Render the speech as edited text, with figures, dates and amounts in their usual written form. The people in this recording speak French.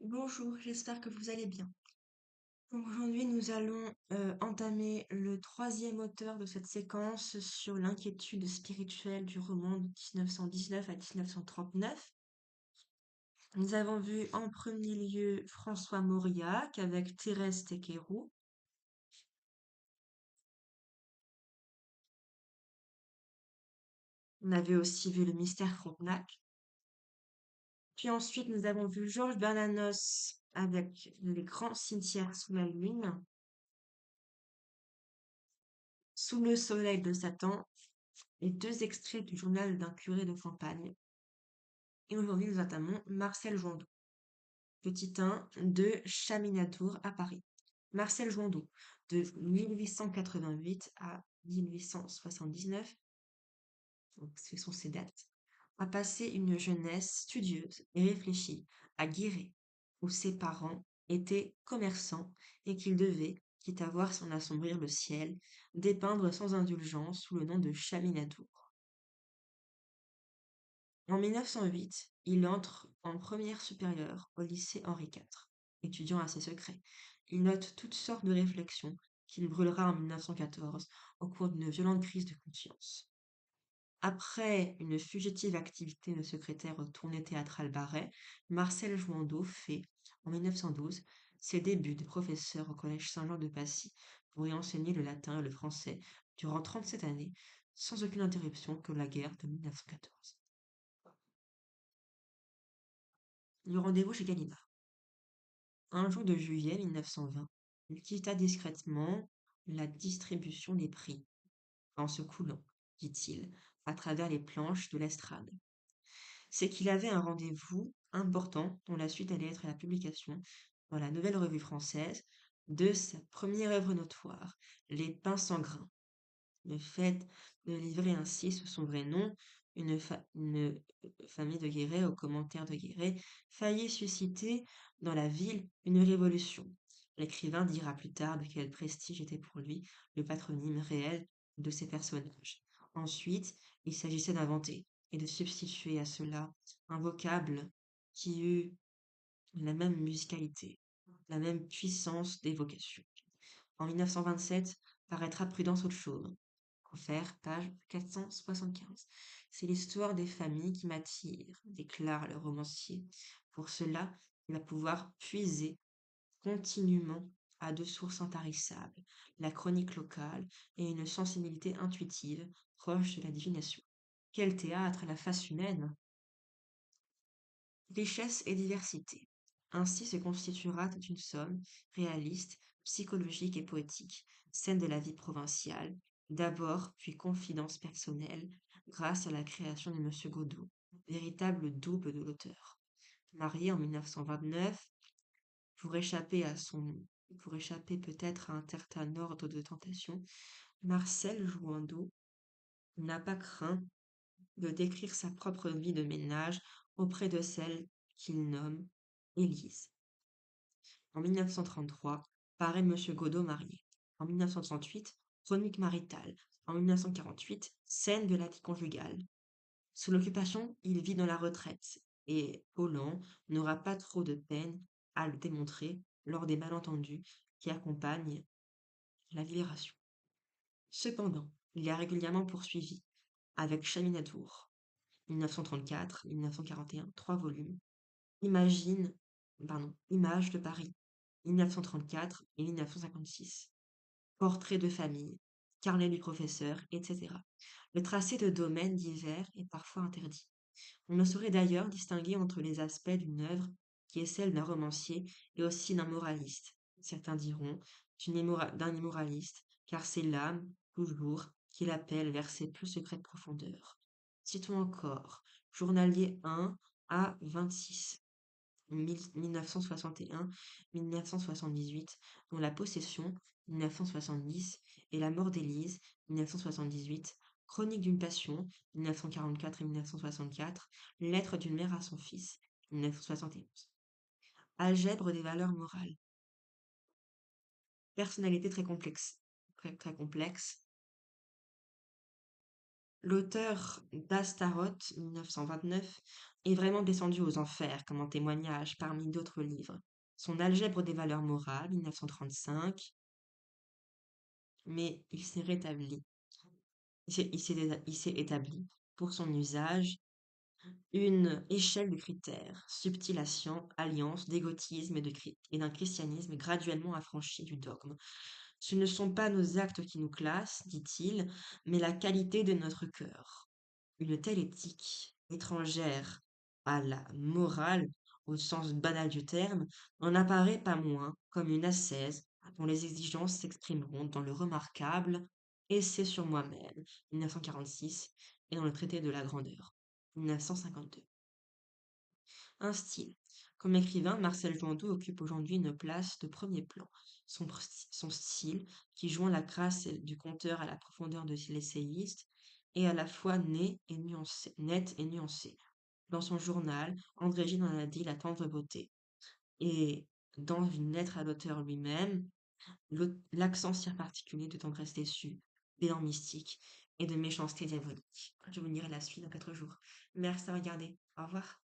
Bonjour, j'espère que vous allez bien. Donc aujourd'hui, nous allons entamer le troisième auteur de cette séquence sur l'inquiétude spirituelle du roman de 1919 à 1939. Nous avons vu en premier lieu François Mauriac avec Thérèse Tequerou. On avait aussi vu Le Mystère Frontenac. Puis ensuite, nous avons vu Georges Bernanos avec Les Grands Cimetières sous la lune, Sous le soleil de Satan et deux extraits du journal d'un curé de campagne. Et aujourd'hui, nous entamons Marcel Jouandeau, petit 1 de Chaminadour à Paris. Marcel Jouandeau, de 1888 à 1879, donc ce sont ses dates, a passé une jeunesse studieuse et réfléchie à Guéret, où ses parents étaient commerçants et qu'il devait, quitte à voir s'en assombrir le ciel, dépeindre sans indulgence sous le nom de Chaminadour. En 1908, il entre en première supérieure au lycée Henri IV, étudiant assez secret. Il note toutes sortes de réflexions qu'il brûlera en 1914 au cours d'une violente crise de conscience. Après une fugitive activité de secrétaire au tournée théâtrale Barret, Marcel Jouandeau fait, en 1912, ses débuts de professeur au collège Saint-Jean de Passy pour y enseigner le latin et le français durant 37 années, sans aucune interruption que la guerre de 1914. Le rendez-vous chez Gallimard. Un jour de juillet 1920, il quitta discrètement la distribution des prix, en se coulant, dit-il, à travers les planches de l'estrade. C'est qu'il avait un rendez-vous important dont la suite allait être la publication, dans la Nouvelle Revue Française, de sa première œuvre notoire, Les Pains sans grains. Le fait de livrer ainsi sous son vrai nom une famille de Guéret aux commentaires de Guéret faillit susciter dans la ville une révolution. L'écrivain dira plus tard de quel prestige était pour lui le patronyme réel de ces personnages. Ensuite, il s'agissait d'inventer et de substituer à cela un vocable qui eût la même musicalité, la même puissance d'évocation. En 1927, paraîtra Prudence autre chose. Offert, page 475. C'est l'histoire des familles qui m'attire, déclare le romancier. Pour cela, il va pouvoir puiser continuellement à deux sources intarissables, la chronique locale et une sensibilité intuitive proche de la divination. Quel théâtre à la face humaine! Richesse et diversité. Ainsi se constituera toute une somme, réaliste, psychologique et poétique, scène de la vie provinciale, d'abord puis confidence personnelle, grâce à la création de Monsieur Godot, véritable double de l'auteur. Marié en 1929, pour échapper à son, pour échapper peut-être à un certain ordre de tentation, Marcel Jouandeau n'a pas craint de décrire sa propre vie de ménage auprès de celle qu'il nomme Élise. En 1933, paraît Monsieur Godot marié. En 1938, chronique maritale. En 1948, scène de la vie conjugale. Sous l'occupation, il vit dans la retraite et Holland n'aura pas trop de peine à le démontrer lors des malentendus qui accompagnent la libération. Cependant, il est régulièrement poursuivi avec Chaminadour, 1934, 1941, 3 volumes. Images de Paris, 1934 et 1956. Portraits de famille, carnet du professeur, etc. Le tracé de domaines divers est parfois interdit. On ne saurait d'ailleurs distinguer entre les aspects d'une œuvre qui est celle d'un romancier et aussi d'un moraliste. Certains diront d'un immoraliste, car c'est l'âme, toujours, qui l'appelle vers ses plus secrètes profondeurs. Citons encore Journalier 1 à 26. 1961-1978, dont La Possession, 1970, et La mort d'Élise, 1978, Chronique d'une passion, 1944 et 1964, Lettre d'une mère à son fils, 1971. Algèbre des valeurs morales. Personnalité très complexe. Très complexe. L'auteur d'Astaroth, 1929, est vraiment descendu aux enfers, comme en témoignage parmi d'autres livres. Son Algèbre des valeurs morales, 1935, mais il s'est rétabli. Il s'est établi, pour son usage, une échelle de critères, subtilation, alliance, d'égotisme et d'un christianisme graduellement affranchi du dogme. Ce ne sont pas nos actes qui nous classent, dit-il, mais la qualité de notre cœur. Une telle éthique, étrangère à la morale, au sens banal du terme, n'en apparaît pas moins comme une ascèse dont les exigences s'exprimeront dans le remarquable Essai sur moi-même, 1946, et dans le traité de la grandeur, 1952. Un style. Comme écrivain, Marcel Joindeau occupe aujourd'hui une place de premier plan. Son style, qui joint la grâce du conteur à la profondeur de l'essayiste, est à la fois net et nuancé. Dans son journal, André Gide en a dit la tendre beauté. Et dans une lettre à l'auteur lui-même, l'accent si particulier de tendresse déçue, d'élan mystique et de méchanceté diabolique. Je vous lirai la suite dans 4 jours. Merci à regarder. Au revoir.